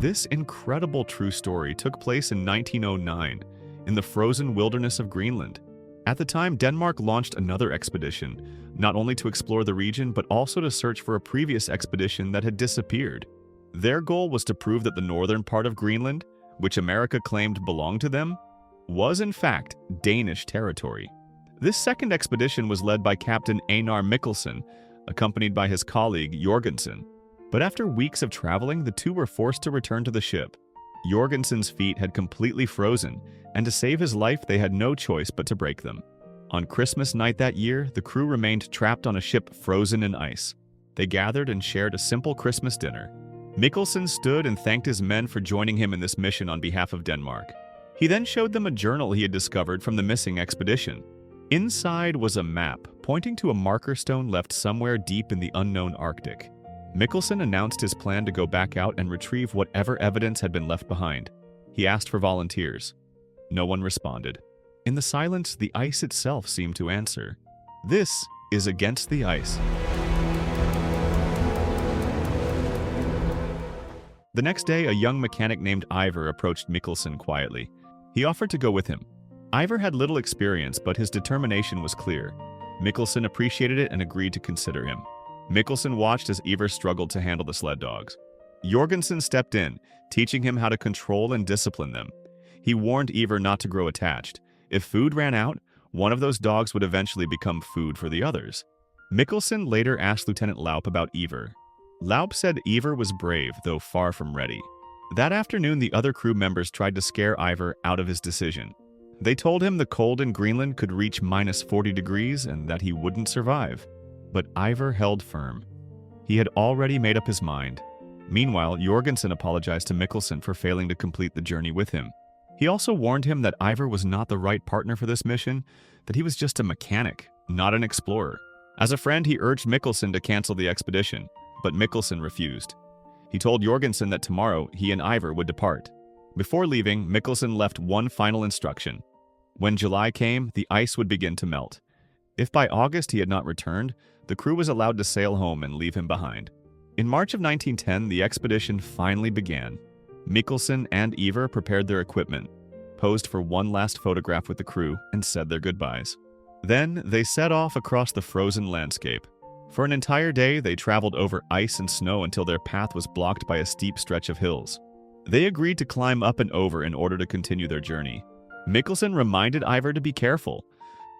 This incredible true story took place in 1909 in the frozen wilderness of Greenland. At the time, Denmark launched another expedition, not only to explore the region but also to search for a previous expedition that had disappeared. Their goal was to prove that the northern part of Greenland, which America claimed belonged to them, was in fact Danish territory. This second expedition was led by Captain Einar Mikkelsen, accompanied by his colleague Jorgensen. But after weeks of traveling, the two were forced to return to the ship. Jorgensen's feet had completely frozen, and to save his life they had no choice but to break them. On Christmas night that year, the crew remained trapped on a ship frozen in ice. They gathered and shared a simple Christmas dinner. Mikkelsen stood and thanked his men for joining him in this mission on behalf of Denmark. He then showed them a journal he had discovered from the missing expedition. Inside was a map pointing to a marker stone left somewhere deep in the unknown Arctic. Mikkelsen announced his plan to go back out and retrieve whatever evidence had been left behind. He asked for volunteers. No one responded. In the silence, the ice itself seemed to answer. This is against the ice. The next day, a young mechanic named Ivar approached Mikkelsen quietly. He offered to go with him. Ivar had little experience, but his determination was clear. Mikkelsen appreciated it and agreed to consider him. Mikkelsen watched as Ivar struggled to handle the sled dogs. Jorgensen stepped in, teaching him how to control and discipline them. He warned Ivar not to grow attached. If food ran out, one of those dogs would eventually become food for the others. Mikkelsen later asked Lieutenant Laup about Ivar. Laup said Ivar was brave, though far from ready. That afternoon, the other crew members tried to scare Ivar out of his decision. They told him the cold in Greenland could reach -40 degrees and that he wouldn't survive. But Ivar held firm. He had already made up his mind. Meanwhile, Jorgensen apologized to Mikkelsen for failing to complete the journey with him. He also warned him that Ivar was not the right partner for this mission, that he was just a mechanic, not an explorer. As a friend, he urged Mikkelsen to cancel the expedition, but Mikkelsen refused. He told Jorgensen that tomorrow he and Ivar would depart. Before leaving, Mikkelsen left one final instruction. When July came, the ice would begin to melt. If by August he had not returned, the crew was allowed to sail home and leave him behind. In March of 1910, the expedition finally began. Mikkelsen and Ivar prepared their equipment, posed for one last photograph with the crew, and said their goodbyes. Then they set off across the frozen landscape. For an entire day, they traveled over ice and snow until their path was blocked by a steep stretch of hills. They agreed to climb up and over in order to continue their journey. Mikkelsen reminded Ivar to be careful.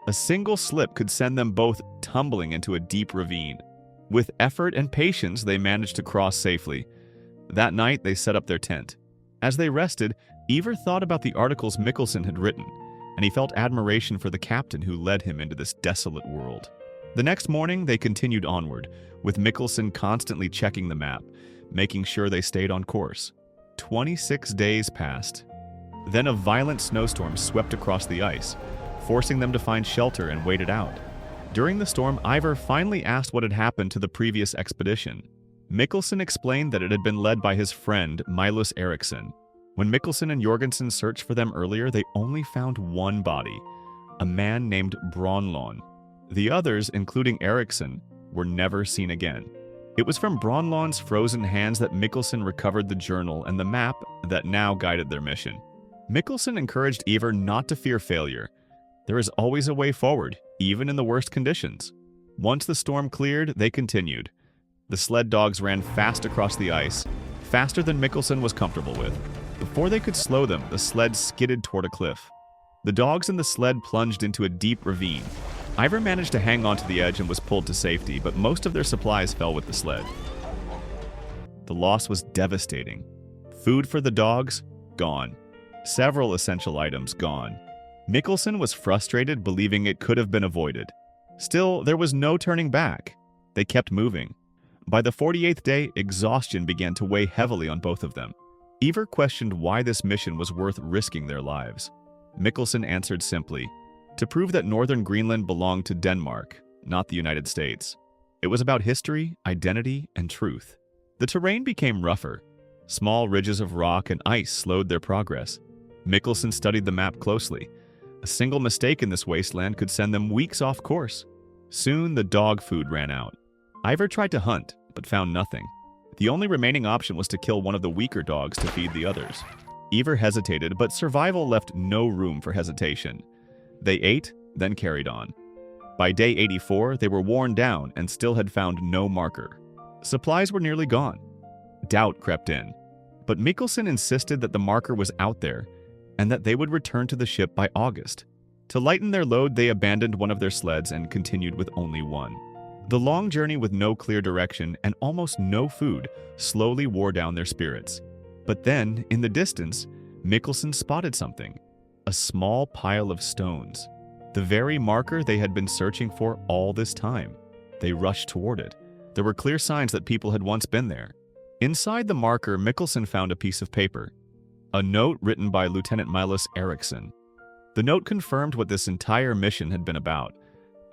A single slip could send them both tumbling into a deep ravine. With effort and patience, they managed to cross safely. That night, they set up their tent. As they rested, Ivar thought about the articles Mikkelsen had written, and he felt admiration for the captain who led him into this desolate world. The next morning, they continued onward, with Mikkelsen constantly checking the map, making sure they stayed on course. 26 days passed. Then a violent snowstorm swept across the ice, forcing them to find shelter and wait it out. During the storm, Ivar finally asked what had happened to the previous expedition. Mikkelsen explained that it had been led by his friend, Milus Eriksson. When Mikkelsen and Jorgensen searched for them earlier, they only found one body, a man named Bronlund. The others, including Eriksson, were never seen again. It was from Bronlund's frozen hands that Mikkelsen recovered the journal and the map that now guided their mission. Mikkelsen encouraged Ivar not to fear failure. There is always a way forward, even in the worst conditions. Once the storm cleared, they continued. The sled dogs ran fast across the ice, faster than Mikkelsen was comfortable with. Before they could slow them, the sled skidded toward a cliff. The dogs in the sled plunged into a deep ravine. Ivar managed to hang onto the edge and was pulled to safety, but most of their supplies fell with the sled. The loss was devastating. Food for the dogs? Gone. Several essential items gone. Mikkelsen was frustrated, believing it could have been avoided. Still, there was no turning back. They kept moving. By the 48th day, exhaustion began to weigh heavily on both of them. Ivar questioned why this mission was worth risking their lives. Mikkelsen answered simply, to prove that northern Greenland belonged to Denmark, not the United States. It was about history, identity, and truth. The terrain became rougher. Small ridges of rock and ice slowed their progress. Mikkelsen studied the map closely. A single mistake in this wasteland could send them weeks off course. Soon, the dog food ran out. Ivar tried to hunt, but found nothing. The only remaining option was to kill one of the weaker dogs to feed the others. Ivar hesitated, but survival left no room for hesitation. They ate, then carried on. By day 84, they were worn down and still had found no marker. Supplies were nearly gone. Doubt crept in, but Mikkelsen insisted that the marker was out there and that they would return to the ship by August. To lighten their load, they abandoned one of their sleds and continued with only one. The long journey with no clear direction and almost no food slowly wore down their spirits. But then, in the distance, Mikkelsen spotted something. A small pile of stones. The very marker they had been searching for all this time. They rushed toward it. There were clear signs that people had once been there. Inside the marker, Mikkelsen found a piece of paper. A note written by Lieutenant Miles Eriksson. The note confirmed what this entire mission had been about.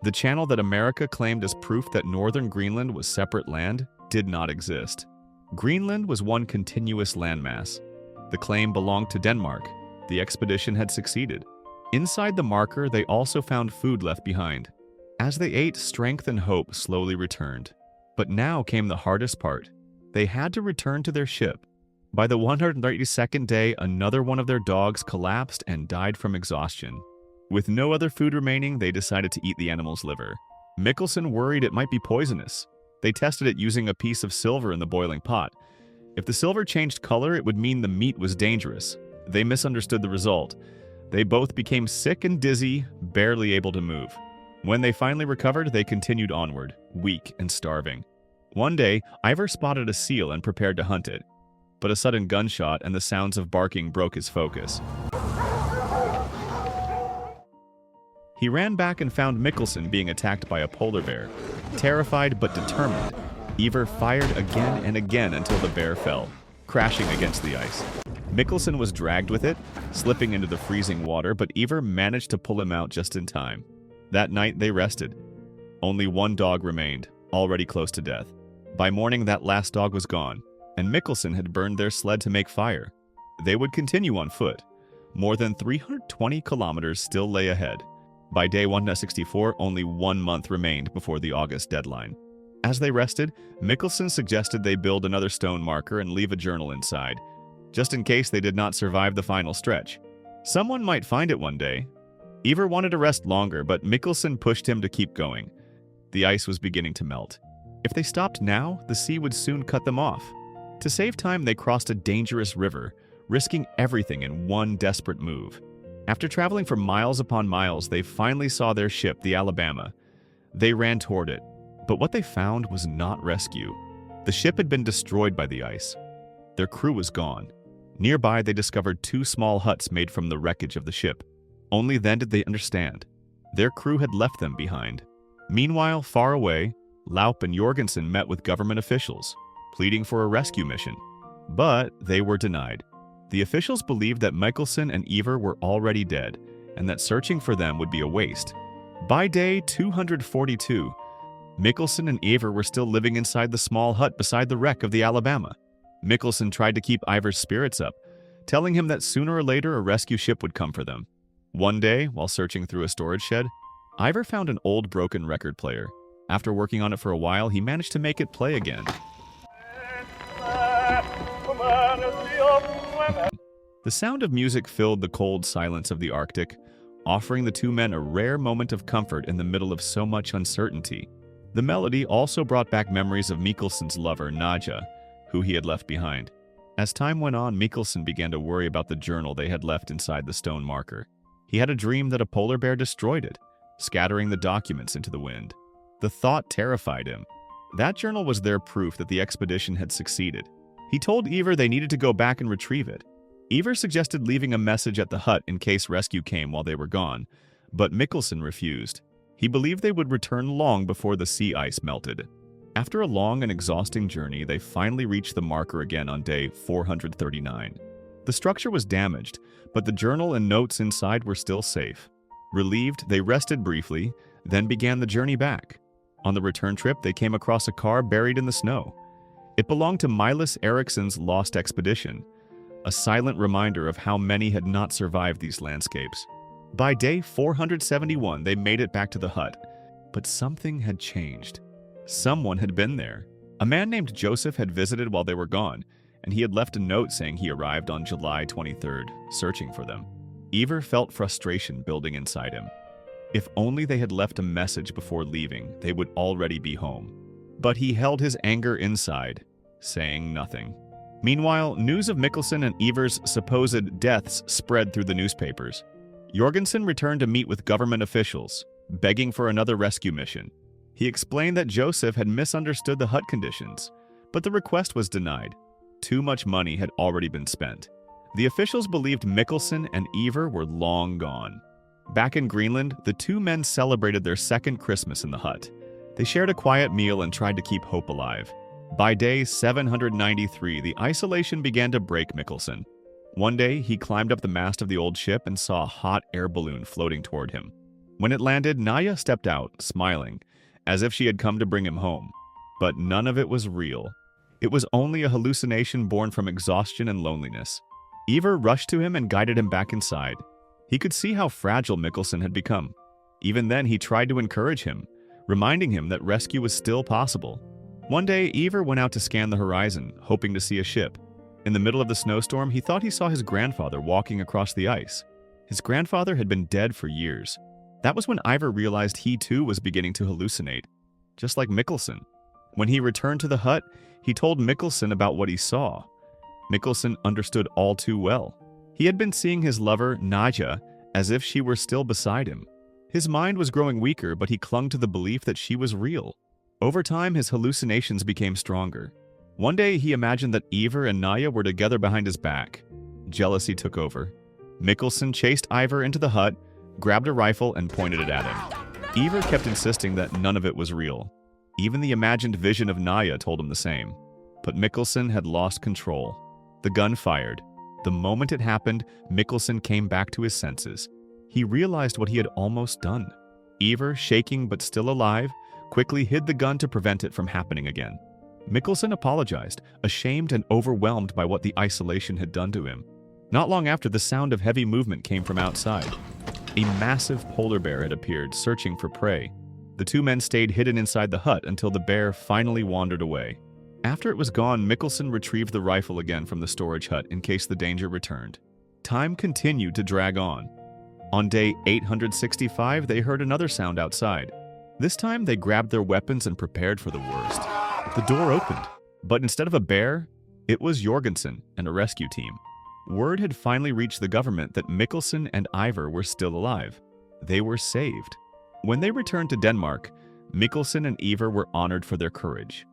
The channel that America claimed as proof that northern Greenland was separate land did not exist. Greenland was one continuous landmass. The claim belonged to Denmark. The expedition had succeeded. Inside the marker, they also found food left behind. As they ate, strength and hope slowly returned. But now came the hardest part. They had to return to their ship. By the 132nd day, another one of their dogs collapsed and died from exhaustion. With no other food remaining, they decided to eat the animal's liver. Mikkelsen worried it might be poisonous. They tested it using a piece of silver in the boiling pot. If the silver changed color, it would mean the meat was dangerous. They misunderstood the result. They both became sick and dizzy, barely able to move. When they finally recovered, they continued onward, weak and starving. One day, Ivar spotted a seal and prepared to hunt it. But a sudden gunshot and the sounds of barking broke his focus. He ran back and found Mikkelsen being attacked by a polar bear. Terrified but determined, Ivar fired again and again until the bear fell, crashing against the ice. Mikkelsen was dragged with it, slipping into the freezing water, but Ivar managed to pull him out just in time. That night they rested. Only one dog remained, already close to death. By morning that last dog was gone, and Mikkelsen had burned their sled to make fire. They would continue on foot. More than 320 kilometers still lay ahead. By day 164, only 1 month remained before the August deadline. As they rested, Mikkelsen suggested they build another stone marker and leave a journal inside, just in case they did not survive the final stretch. Someone might find it one day. Ivar wanted to rest longer, but Mikkelsen pushed him to keep going. The ice was beginning to melt. If they stopped now, the sea would soon cut them off. To save time, they crossed a dangerous river, risking everything in one desperate move. After traveling for miles upon miles, they finally saw their ship, the Alabama. They ran toward it, but what they found was not rescue. The ship had been destroyed by the ice. Their crew was gone. Nearby, they discovered 2 small huts made from the wreckage of the ship. Only then did they understand. Their crew had left them behind. Meanwhile, far away, Laup and Jorgensen met with government officials, pleading for a rescue mission. But they were denied. The officials believed that Mikkelsen and Ivar were already dead, and that searching for them would be a waste. By day 242, Mikkelsen and Ivar were still living inside the small hut beside the wreck of the Alabama. Mikkelsen tried to keep Ivar's spirits up, telling him that sooner or later a rescue ship would come for them. One day, while searching through a storage shed, Ivar found an old broken record player. After working on it for a while, he managed to make it play again. The sound of music filled the cold silence of the Arctic, offering the 2 men a rare moment of comfort in the middle of so much uncertainty. The melody also brought back memories of Mikkelsen's lover, Nadja, who he had left behind. As time went on, Mikkelsen began to worry about the journal they had left inside the stone marker. He had a dream that a polar bear destroyed it, scattering the documents into the wind. The thought terrified him. That journal was their proof that the expedition had succeeded. He told Ivar they needed to go back and retrieve it. Ivar suggested leaving a message at the hut in case rescue came while they were gone, but Mikkelsen refused. He believed they would return long before the sea ice melted. After a long and exhausting journey, they finally reached the marker again on day 439. The structure was damaged, but the journal and notes inside were still safe. Relieved, they rested briefly, then began the journey back. On the return trip, they came across a car buried in the snow. It belonged to Miles Eriksson's lost expedition, a silent reminder of how many had not survived these landscapes. By day 471, they made it back to the hut, but something had changed. Someone had been there. A man named Joseph had visited while they were gone, and he had left a note saying he arrived on July 23rd, searching for them. Ivar felt frustration building inside him. If only they had left a message before leaving, they would already be home. But he held his anger inside, saying nothing. Meanwhile, news of Mikkelsen and Ivar's supposed deaths spread through the newspapers. Jorgensen returned to meet with government officials, begging for another rescue mission. He explained that Joseph had misunderstood the hut conditions, but the request was denied. Too much money had already been spent. The officials believed Mikkelsen and Ivar were long gone. Back in Greenland, the two men celebrated their second Christmas in the hut. They shared a quiet meal and tried to keep hope alive. By day 793, the isolation began to break Mikkelsen. One day, he climbed up the mast of the old ship and saw a hot air balloon floating toward him. When it landed, Naya stepped out, smiling, as if she had come to bring him home. But none of it was real. It was only a hallucination born from exhaustion and loneliness. Ivar rushed to him and guided him back inside. He could see how fragile Mikkelsen had become. Even then, he tried to encourage him, reminding him that rescue was still possible. One day, Ivar went out to scan the horizon, hoping to see a ship. In the middle of the snowstorm, he thought he saw his grandfather walking across the ice. His grandfather had been dead for years. That was when Ivar realized he too was beginning to hallucinate, just like Mikkelsen. When he returned to the hut, he told Mikkelsen about what he saw. Mikkelsen understood all too well. He had been seeing his lover, Naja, as if she were still beside him. His mind was growing weaker, but he clung to the belief that she was real. Over time, his hallucinations became stronger. One day, he imagined that Ivar and Naya were together behind his back. Jealousy took over. Mikkelsen chased Ivar into the hut, grabbed a rifle, and pointed it at him. Ivar kept insisting that none of it was real. Even the imagined vision of Naya told him the same. But Mikkelsen had lost control. The gun fired. The moment it happened, Mikkelsen came back to his senses. He realized what he had almost done. Ivar, shaking but still alive, quickly hid the gun to prevent it from happening again. Mikkelsen apologized, ashamed and overwhelmed by what the isolation had done to him. Not long after, the sound of heavy movement came from outside. A massive polar bear had appeared, searching for prey. The two men stayed hidden inside the hut until the bear finally wandered away. After it was gone, Mikkelsen retrieved the rifle again from the storage hut in case the danger returned. Time continued to drag on. On day 865, they heard another sound outside. This time, they grabbed their weapons and prepared for the worst. The door opened, but instead of a bear, it was Jorgensen and a rescue team. Word had finally reached the government that Mikkelsen and Ivar were still alive. They were saved. When they returned to Denmark, Mikkelsen and Ivar were honored for their courage.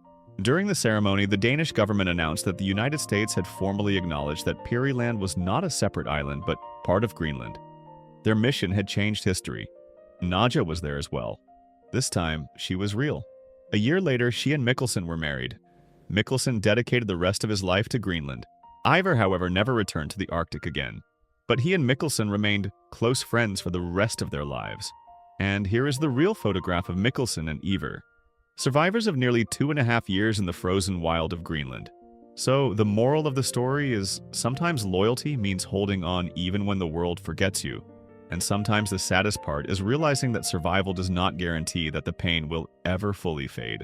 During the ceremony, the Danish government announced that the United States had formally acknowledged that Peary was not a separate island, but part of Greenland. Their mission had changed history. Naja was there as well. This time, she was real. A year later, she and Mikkelsen were married. Mikkelsen dedicated the rest of his life to Greenland. Ivar, however, never returned to the Arctic again. But he and Mikkelsen remained close friends for the rest of their lives. And here is the real photograph of Mikkelsen and Ivar, survivors of nearly 2.5 years in the frozen wild of Greenland. So the moral of the story is sometimes loyalty means holding on even when the world forgets you. And sometimes the saddest part is realizing that survival does not guarantee that the pain will ever fully fade.